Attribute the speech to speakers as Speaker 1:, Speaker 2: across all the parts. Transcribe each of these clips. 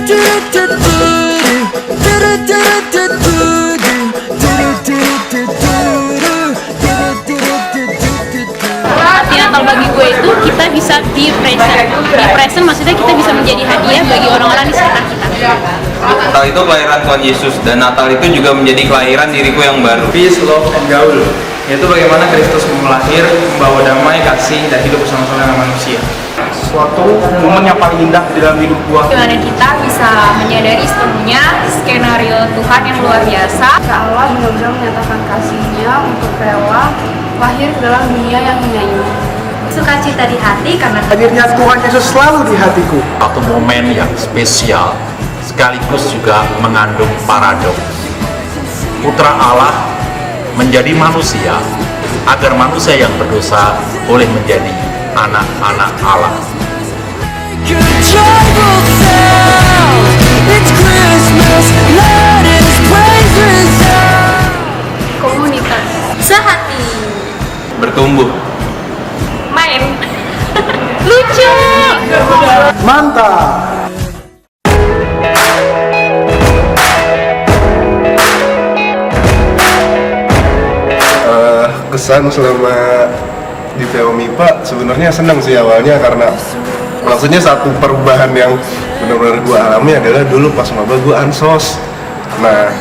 Speaker 1: Arti Natal bagi gue itu kita bisa di present maksudnya kita bisa menjadi hadiah bagi orang-orang di sekitar kita.
Speaker 2: Natal itu kelahiran Tuhan Yesus, dan Natal itu juga menjadi kelahiran diriku yang baru.
Speaker 3: Peace, love, and gaul, yaitu bagaimana Kristus melahir, membawa damai, kasih, dan hidup bersama-sama dengan manusia. Suatu momen yang paling indah di dalam hidup gua.
Speaker 1: Dimana kita bisa menyadari sepenuhnya skenario Tuhan yang luar biasa.
Speaker 4: Allah benar-benar menyatakan kasih-Nya untuk rela lahir ke dalam dunia yang hina ini.
Speaker 1: Sukacita di hati karena
Speaker 3: Hadirnya Tuhan Yesus selalu di hatiku.
Speaker 5: Satu momen yang spesial, sekaligus juga mengandung paradoks. Putra Allah menjadi manusia, agar manusia yang berdosa boleh menjadi anak-anak Allah.
Speaker 1: komunitas sehati,
Speaker 2: Bertumbuh.
Speaker 1: main lucu,
Speaker 3: Mantap!
Speaker 6: Kesan selama di PO MIPA sebenarnya senang sih awalnya, karena maksudnya satu perubahan yang benar-benar gue alami adalah dulu pas maba gue ansos. Nah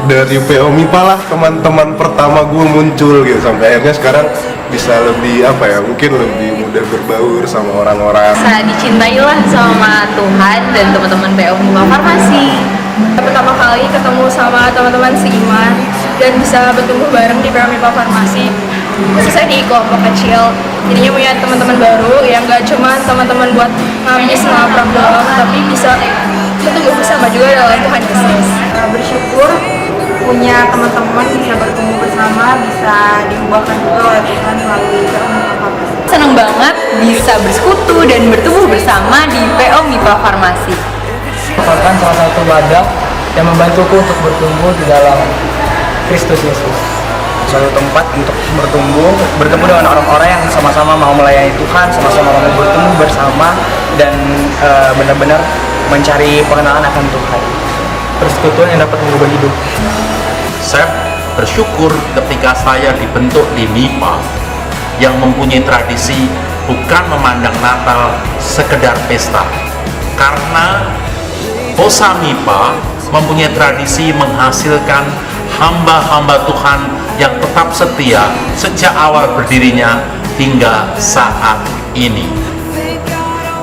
Speaker 6: dari PO MIPA lah teman-teman pertama gue muncul gitu, sampai akhirnya sekarang bisa lebih mungkin lebih mudah berbaur sama orang-orang.
Speaker 1: bisa dicintailah sama Tuhan dan teman-teman PO MIPA Farmasi.
Speaker 4: Pertama kali ketemu sama teman-teman seiman dan bisa bertumbuh bareng di PO MIPA Farmasi, khususnya di kelompok kecil. Jadinya punya teman-teman baru yang gak cuma teman-teman buat ngabis ngelabrak doang, tapi bisa bertumbuh bersama juga dalam Tuhan Yesus. Bersyukur punya teman-teman bisa bertumbuh bersama, bisa diubahkan juga oleh Tuhan melalui PO MIPA Farmasi.
Speaker 1: Seneng banget bisa bersekutu dan bertumbuh bersama di PO MIPA Farmasi.
Speaker 3: Merupakan salah satu wadah yang membantuku untuk bertumbuh di dalam Kristus Yesus. Suatu tempat untuk bertemu dengan orang-orang yang sama-sama mau melayani Tuhan, sama-sama mau bertemu bersama, dan benar-benar mencari pengenalan akan Tuhan. Persekutuan yang dapat mengubah hidup.
Speaker 5: Saya bersyukur ketika saya dibentuk di MIPA yang mempunyai tradisi bukan memandang Natal sekedar pesta, karena POSA MIPA mempunyai tradisi menghasilkan hamba-hamba Tuhan yang tetap setia sejak awal berdirinya hingga saat ini.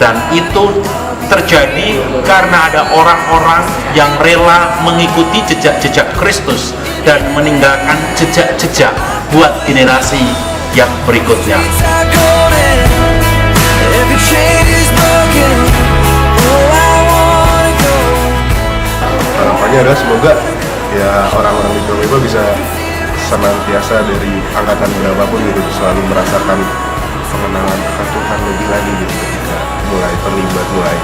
Speaker 5: Dan itu terjadi karena ada orang-orang yang rela mengikuti jejak-jejak Kristus dan meninggalkan jejak-jejak buat generasi yang berikutnya.
Speaker 6: Harapannya adalah semoga ya orang-orang di PO MIPA bisa senantiasa dari angkatan berapapun gitu selalu merasakan pengenalan akan Tuhan lebih lagi gitu, ketika mulai terlibat, mulai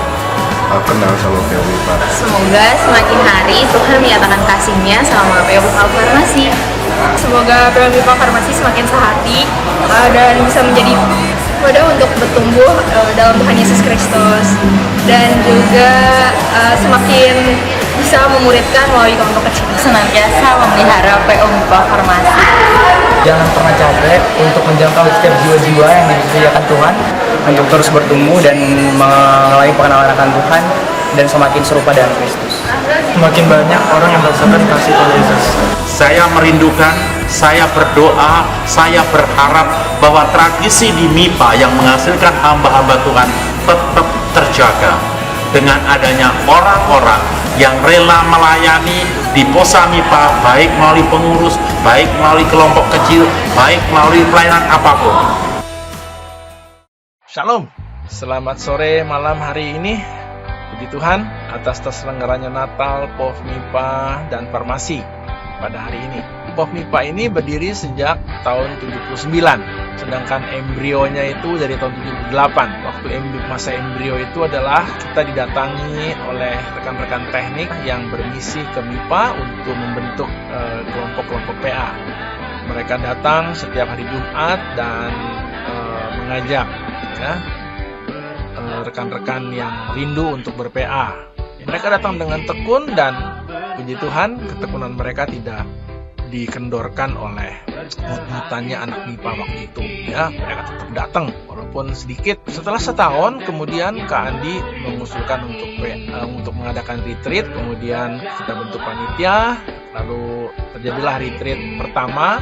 Speaker 6: kenal sama PO MIPA.
Speaker 1: Semoga semakin hari Tuhan menyatakan kasih-Nya sama PO MIPA Farmasi.
Speaker 4: Semoga PO MIPA Farmasi semakin sehati dan bisa menjadi wadah untuk bertumbuh dalam Tuhan Yesus Kristus, dan juga semakin bisa memuridkan melalui kelompok kecil.
Speaker 1: Senantiasa memelihara PO MIPA Farmasi.
Speaker 3: Jangan pernah capek untuk menjangkau setiap jiwa-jiwa yang disediakan Tuhan, untuk terus bertumbuh dan mengalami pengenalan akan Tuhan, dan semakin serupa dengan Kristus. Semakin banyak orang yang merasakan kasih Tuhan Yesus.
Speaker 5: Saya merindukan, saya berdoa, saya berharap bahwa tradisi di MIPA yang menghasilkan hamba-hamba Tuhan tetap terjaga dengan adanya orang-orang yang rela melayani di POSA MIPA, baik melalui pengurus, baik melalui kelompok kecil, baik melalui pelayanan apapun.
Speaker 7: Shalom, selamat sore malam hari ini. Puji Tuhan atas terselenggaranya Natal, POF MIPA, dan Farmasi pada hari ini. POF MIPA ini berdiri sejak tahun 79, sedangkan embrionya itu dari tahun 78. Waktu masa embrio itu adalah kita didatangi oleh rekan-rekan teknik yang bermisi ke MIPA untuk membentuk kelompok-kelompok PA. Mereka datang setiap hari Jumat dan mengajak rekan-rekan yang rindu untuk ber-PA. Mereka datang dengan tekun dan puji Tuhan ketekunan mereka tidak dikendorkan oleh mut-mutannya anak MIPA waktu itu. Ya, mereka tetap datang walaupun sedikit. Setelah setahun kemudian Kak Andi mengusulkan untuk mengadakan retreat, kemudian kita bentuk panitia, lalu terjadilah retreat pertama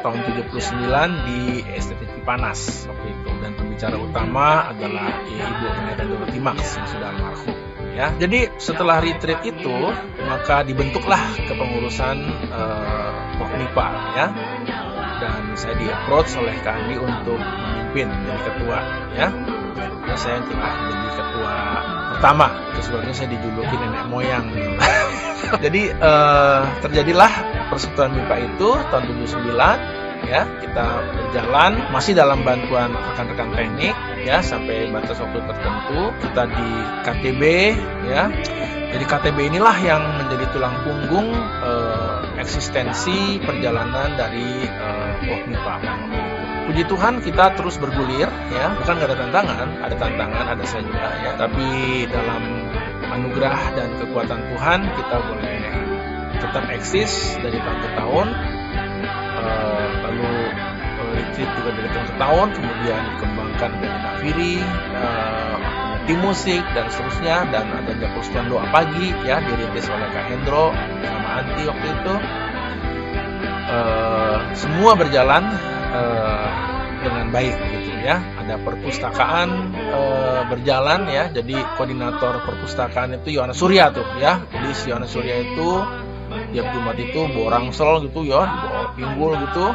Speaker 7: tahun 79 di STT Cipanas waktu itu, dan pembicara utama adalah Ibu Pendeta Dorothy Max yang sudah almarhum. Ya, jadi setelah retreat itu maka dibentuklah kepengurusan POFMIPA, ya, dan saya di-approach oleh Kak Andi untuk memimpin menjadi ketua, ya. Dan saya telah menjadi ketua pertama, itu sebabnya saya dijuluki nenek moyang. Jadi terjadilah persekutuan MIPA itu tahun 79. Ya, kita berjalan masih dalam bantuan rekan-rekan teknik, ya, sampai batas waktu tertentu. Kita di KTB, ya. Jadi KTB inilah yang menjadi tulang punggung eksistensi perjalanan dari POFMIPA. Puji Tuhan kita terus bergulir, ya. Bukan nggak ada tantangan, ada saja, ya. Tapi dalam anugerah dan kekuatan Tuhan kita boleh tetap eksis dari tahun ke tahun. Lalu retreat juga dari tahun ke tahun, kemudian dikembangkan dari Nafiri, tim musik dan seterusnya, dan adanya persekutuan doa pagi, ya, dirintis oleh Kak Hendro sama Anti waktu itu. Semua berjalan dengan baik gitu, ya. Ada perpustakaan berjalan, ya. Jadi koordinator perpustakaan itu Yohanes Surya tuh, ya. Jadi si Yohanes Surya itu tiap Jumat itu bawa rangsel gitu, ya, dibawa pinggul gitu,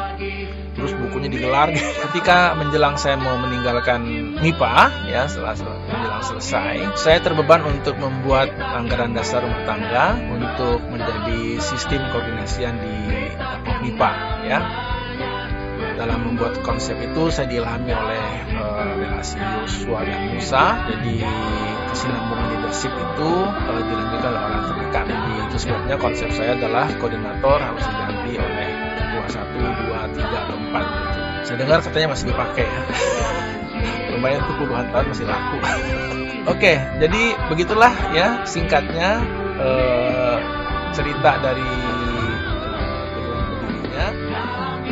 Speaker 7: terus bukunya digelar. Ketika menjelang saya mau meninggalkan MIPA, ya, setelah menjelang selesai, saya terbeban untuk membuat anggaran dasar rumah tangga untuk menjadi sistem koordinasian di MIPA, ya. Dalam membuat konsep itu saya diilhami oleh relasi Yosua dan Musa. Jadi kesinambungan leadership itu dilanjutkan oleh orang terdekat. Jadi itu sebabnya konsep saya adalah koordinator harus diganti oleh ketua 1, 2, 3, atau 4 gitu. Saya dengar katanya masih dipakai, ya. Lumayan tuh puluhan tahun masih laku. Oke, jadi begitulah, ya, singkatnya cerita dari berdirinya.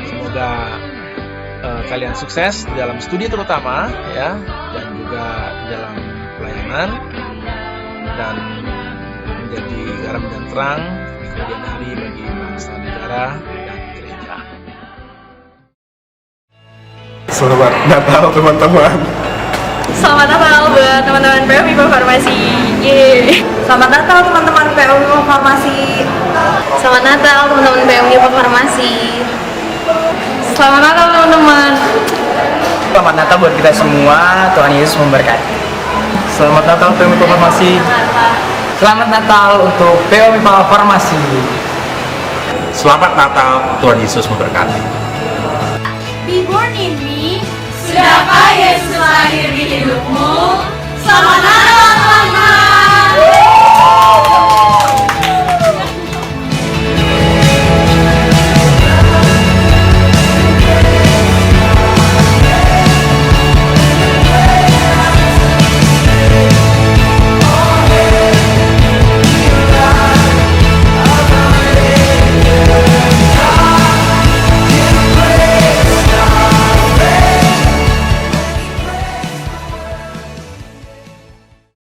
Speaker 7: Semoga kalian sukses di dalam studi terutama, ya, dan juga dalam pelayanan, dan menjadi garam dan terang di kemudian hari bagi bangsa, negara, dan gereja.
Speaker 6: Selamat Natal teman-teman.
Speaker 4: Selamat Natal buat teman-teman POFMIPA Farmasi. Yeay.
Speaker 8: Selamat Natal teman-teman POFMIPA Farmasi.
Speaker 4: Selamat Natal teman-teman POFMIPA Farmasi. Selamat Natal teman-teman.
Speaker 3: Selamat Natal buat kita semua. Tuhan Yesus memberkati. Selamat Natal POFMIPA Farmasi. Selamat Natal untuk POFMIPA Farmasi.
Speaker 5: Selamat Natal, Tuhan Yesus memberkati.
Speaker 1: Be born in me. Sudahkah Yesus lahir di hidupmu? Selamat Natal.